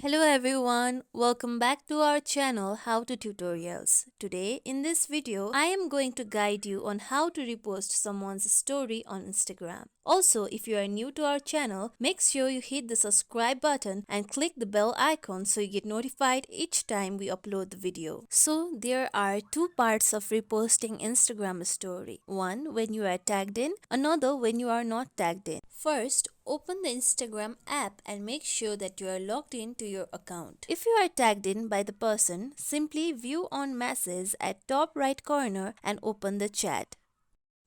Hello everyone, welcome back to our channel How to Tutorials. Today in this video, I am going to guide you on how to repost someone's story on Instagram. Also, if you are new to our channel, make sure you hit the subscribe button and click the bell icon so you get notified each time we upload the video. So there are two parts of reposting Instagram story. One when you are tagged in, another when you are not tagged in. First, open the Instagram app and make sure that you are logged in to your account. If you are tagged in by the person, simply view on message at top right corner and open the chat.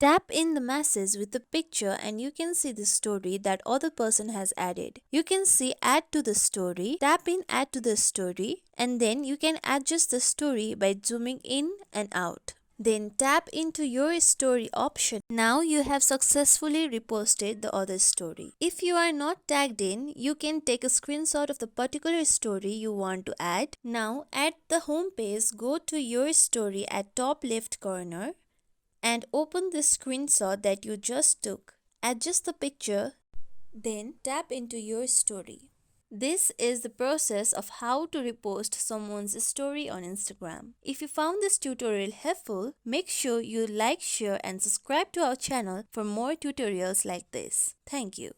Tap in the message with the picture and you can see the story that other person has added. You can see add to the story, tap in add to the story, and then you can adjust the story by zooming in and out. Then tap into your story option. Now you have successfully reposted the other story. If you are not tagged in, you can take a screenshot of the particular story you want to add. Now at the home page, go to your story at top left corner and open the screenshot that you just took. Adjust the picture, then tap into your story. This is the process of how to repost someone's story on Instagram. If you found this tutorial helpful, make sure you like, share and subscribe to our channel for more tutorials like this. Thank you.